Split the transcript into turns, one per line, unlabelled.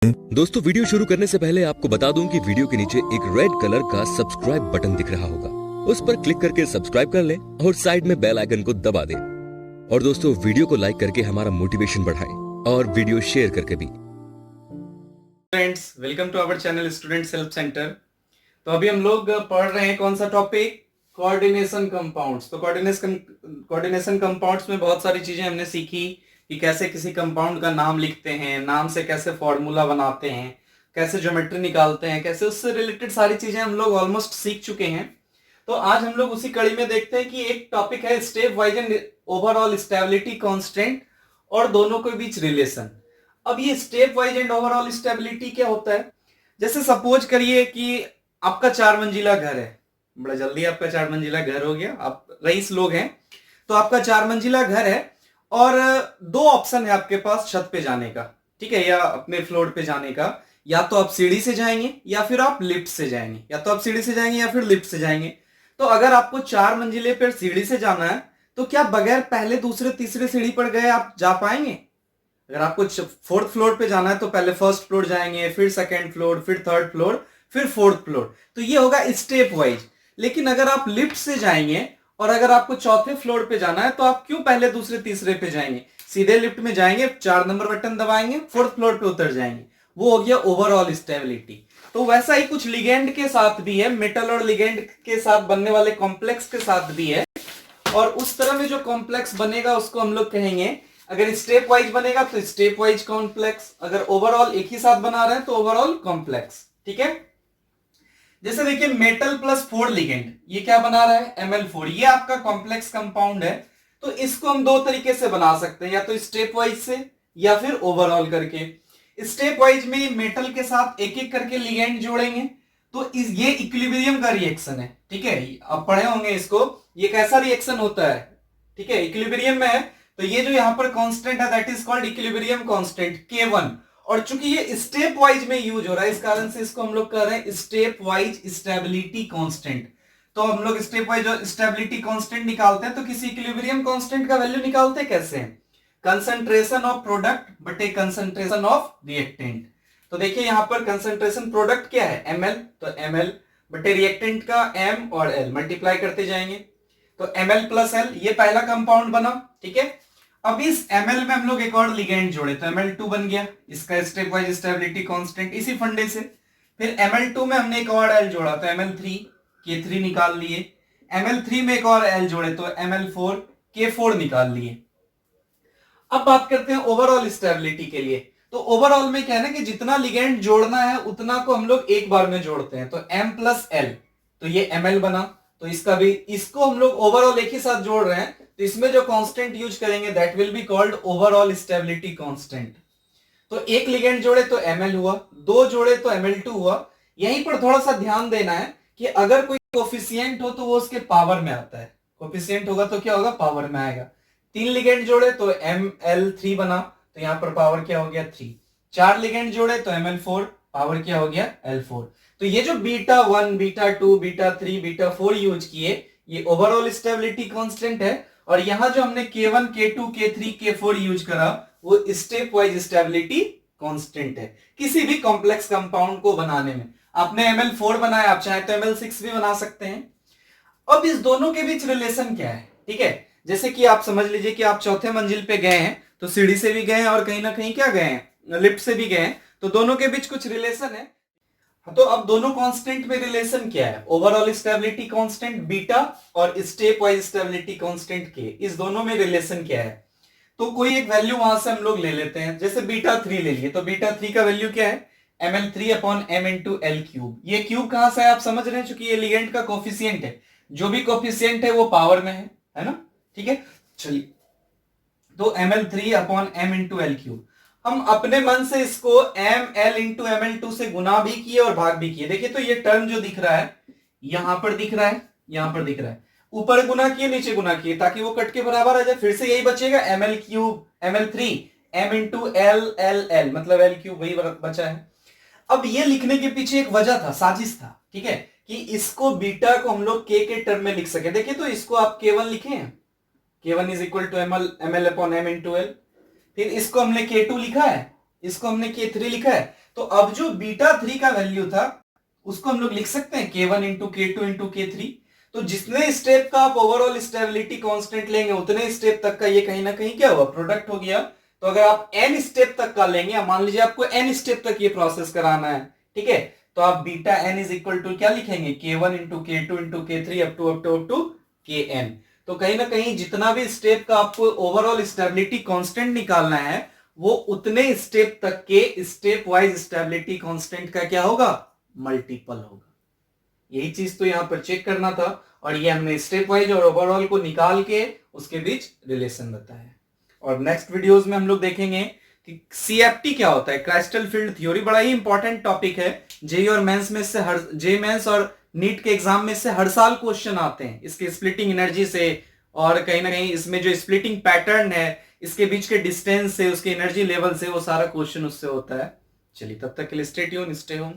दोस्तों वीडियो शुरू करने से पहले आपको बता दूं कि वीडियो के नीचे एक रेड कलर का सब्सक्राइब बटन दिख रहा होगा, उस पर क्लिक करके सब्सक्राइब कर लें और साइड में बेल आइकन को दबा दें। और दोस्तों वीडियो को लाइक करके हमारा मोटिवेशन बढ़ाएं और वीडियो शेयर करके भी।
Friends, welcome to our channel student self centre. तो अभी हम लोग पढ़ रहे हैं कौन सा टॉपिक, कोऑर्डिनेशन कंपाउंड्स। तो कोऑर्डिनेशन कंपाउंड्स में बहुत सारी चीजें हमने सीखी कि कैसे किसी कंपाउंड का नाम लिखते हैं, नाम से कैसे फॉर्मूला बनाते हैं, कैसे ज्योमेट्री निकालते हैं, कैसे उससे रिलेटेड सारी चीजें हम लोग ऑलमोस्ट सीख चुके हैं। तो आज हम लोग उसी कड़ी में देखते हैं कि एक टॉपिक है step wise and overall stability constant और दोनों के बीच रिलेशन। अब ये step wise and overall stability क्या होता है? जैसे सपोज करिए कि आपका 4 मंजिला घर है, बड़ा जल्दी आपका 4 मंजिला घर हो गया, आप रईस लोग हैं, तो आपका 4 मंजिला घर है और 2 ऑप्शन है आपके पास छत पे जाने का, ठीक है, या अपने फ्लोर पे जाने का। या तो आप सीढ़ी से जाएंगे या फिर आप लिफ्ट से जाएंगे, या तो आप सीढ़ी से जाएंगे या फिर लिफ्ट से जाएंगे। तो अगर आपको 4 मंजिले पर सीढ़ी से जाना है तो क्या बगैर पहले दूसरे तीसरे सीढ़ी पर गए आप जा पाएंगे? अगर आपको 4th फ्लोर पे जाना है तो पहले 1st फ्लोर जाएंगे, फिर 2nd फ्लोर, फिर 3rd फ्लोर, फिर 4th फ्लोर। तो ये होगा स्टेप वाइज। लेकिन अगर आप लिफ्ट से जाएंगे और अगर आपको 4थे फ्लोर पे जाना है तो आप क्यों पहले दूसरे तीसरे पे जाएंगे? सीधे लिफ्ट में जाएंगे, 4 नंबर बटन दबाएंगे, 4th फ्लोर पे उतर जाएंगे। वो हो गया ओवरऑल स्टेबिलिटी। तो वैसा ही कुछ लिगेंड के साथ भी है, मेटल और लिगेंड के साथ बनने वाले कॉम्प्लेक्स के साथ भी है। और उस तरह में जो कॉम्प्लेक्स बनेगा उसको हम लोग कहेंगे, अगर स्टेप वाइज बनेगा तो स्टेप वाइज कॉम्प्लेक्स, अगर ओवरऑल एक ही साथ बना रहे हैं तो ओवरऑल कॉम्प्लेक्स। ठीक है, जैसे देखिए मेटल प्लस 4 लिगेंड, ये क्या बना रहा है? ML4। ये आपका कॉम्प्लेक्स कंपाउंड है। तो इसको हम 2 तरीके से बना सकते हैं, या तो स्टेप वाइज से या फिर ओवरऑल करके। स्टेप वाइज में मेटल के साथ एक एक करके लिगेंड जोड़ेंगे तो ये इक्विलिब्रियम का रिएक्शन है। ठीक है, आप पढ़े होंगे इसको, ये कैसा रिएक्शन होता है? ठीक है, इक्विलिब्रियम में है तो ये जो यहां पर कांस्टेंट है that is called equilibrium constant K1। और चूंकि ये स्टेप वाइज में यूज हो रहा है इस कारण से इसको हम लोग कह रहे हैं स्टेप वाइज स्टेबिलिटी कांस्टेंट। तो हम लोग स्टेप वाइज स्टेबिलिटी कांस्टेंट निकालते हैं तो किसी इक्विलिब्रियम कांस्टेंट का वैल्यू निकालते कैसे हैं? कंसंट्रेशन ऑफ प्रोडक्ट बटे कंसंट्रेशन ऑफ रिएक्टेंट। तो देखिए यहां पर कंसंट्रेशन प्रोडक्ट क्या है? ml, तो ml बटे रिएक्टेंट का m और l मल्टीप्लाई करते जाएंगे तो ml प्लस l, ये पहला कंपाउंड बना। ठीक है, अब इस ml में हम लोग एक और लिगेंड जोड़े तो ml2 बन गया, इसका स्टेप वाइज स्टेबिलिटी कांस्टेंट इसी फंडे से। फिर ml2 में हमने एक और l जोड़ा तो ml3, K3 निकाल लिए। ml3 में एक और l जोड़े तो ml4, K4 निकाल लिए। अब बात करते हैं ओवरऑल स्टेबिलिटी के लिए। तो ओवरऑल में क्या है ना कि जितना लिगेंड जोड़ना है उतना को हम लोग एक बार में जोड़ते हैं, तो m प्लस l, तो ये ml बना। तो इसका भी, इसको हम लोग ओवरऑल एक ही साथ जोड़ रहे हैं तो इसमें जो कांस्टेंट यूज करेंगे that will be called overall stability constant. तो एक लिगेंड जोड़े तो ml हुआ, 2 जोड़े तो ml2 हुआ। यहीं पर थोड़ा सा ध्यान देना है कि अगर कोई कोफिशिएंट हो तो वो उसके पावर में आता है, कोफिशिएंट होगा तो क्या होगा? पावर में आएगा। 3 लिगेंड जोड़े तो ml3 बना, तो यहां पर पावर क्या हो गया? 3। 4 लिगेंड जोड़े तो ml4, पावर क्या हो गया? L4। तो ये जो beta 1, beta 2, beta 3, beta 4 use किए ये ओवरऑल स्टेबिलिटी कांस्टेंट है। और यहां जो हमने K1, K2, K3, K4 use करा वो स्टेप वाइज स्टेबिलिटी कांस्टेंट है किसी भी कॉम्प्लेक्स कंपाउंड को बनाने में। आपने ml4 बनाया, आप चाहे तो ml6 भी बना सकते हैं। अब इस दोनों के बीच रिलेशन क्या है? ठीक है, जैसे कि आप समझ लीजिए कि आप 4थे मंजिल पे गए हैं तो सीढ़ी से भी गए हैं और कहीं ना कहीं क्या गए हैं? लिफ्ट से भी गए हैं, तो दोनों के बीच कुछ रिलेशन है। तो अब दोनों कांस्टेंट में रिलेशन क्या है? ओवरऑल स्टेबिलिटी कांस्टेंट बीटा और स्टेप वाइज स्टेबिलिटी कांस्टेंट के, इस दोनों में रिलेशन क्या है? तो कोई एक वैल्यू वहां से हम लोग ले लेते हैं, जैसे बीटा 3 ले लिए तो बीटा 3 का वैल्यू क्या है? ml3 upon m into L cube. ये क्यूब कहां से है आप समझ रहे हैं? चूंकि ये लिगेंड का कोफिशिएंट है, जो भी कोफिशिएंट है वो पावर में है ना? ठीक है, चलिए तो ml3 upon m into L cube. हम अपने मन से इसको ml इंटू ml2 से गुना भी किए और भाग भी किए। देखिए तो ये टर्म जो दिख रहा है यहां पर दिख रहा है, यहां पर दिख रहा है, ऊपर गुना किए नीचे गुना किए ताकि वो कट के बराबर आ जाए। फिर से यही बचेगा ml cube ml3 m into l मतलब l क्यूब, वही बचा है। अब ये लिखने के पीछे एक वजह था, साजिश था। ठीक है, कि इसको बीटा को हम लोग k के टर्म में लिख सके। देखिए तो इसको आप K1 लिखे हैं, K1 is equal to ml upon m into L. फिर इसको हमने K2 लिखा है, इसको हमने K3 लिखा है। तो अब जो बीटा 3 का वैल्यू था उसको हम लोग लिख सकते हैं K1 into K2 into K3। तो जितने स्टेप का आप ओवरऑल स्टेबिलिटी कांस्टेंट लेंगे उतने स्टेप तक का ये कहीं ना कहीं क्या हुआ, प्रोडक्ट हो गया। तो अगर आप n स्टेप तक का लेंगे, मान लीजिए आपको n स्टेप तक ये प्रोसेस कराना है, ठीक है, तो आप beta n is equal to क्या लिखेंगे, K1 into K2 into K3 up to Kn। तो कहीं ना कहीं जितना भी स्टेप का आपको ओवरऑल स्टेबिलिटी कांस्टेंट निकालना है वो उतने स्टेप तक के स्टेप वाइज स्टेबिलिटी कांस्टेंट का क्या होगा, मल्टीपल होगा। यही चीज तो यहां पर चेक करना था, और ये हमने स्टेप वाइज और ओवरऑल को निकाल के उसके बीच रिलेशन बताया। और नेक्स्ट वीडियोस में हम लोग देखेंगे कि सीएफटी क्या होता है, क्राइस्टल फील्ड थ्योरी। बड़ा ही इंपॉर्टेंट टॉपिक है, जेई और मेंस में से हर जे मेंस और नीट के एग्जाम में से हर साल क्वेश्चन आते हैं इसके स्प्लिटिंग एनर्जी से, और कहीं ना कहीं इसमें जो स्प्लिटिंग पैटर्न है, इसके बीच के डिस्टेंस से, उसके एनर्जी लेवल से, वो सारा क्वेश्चन उससे होता है। चलिए तब तक के लिए स्टे ट्यून, स्टे होम।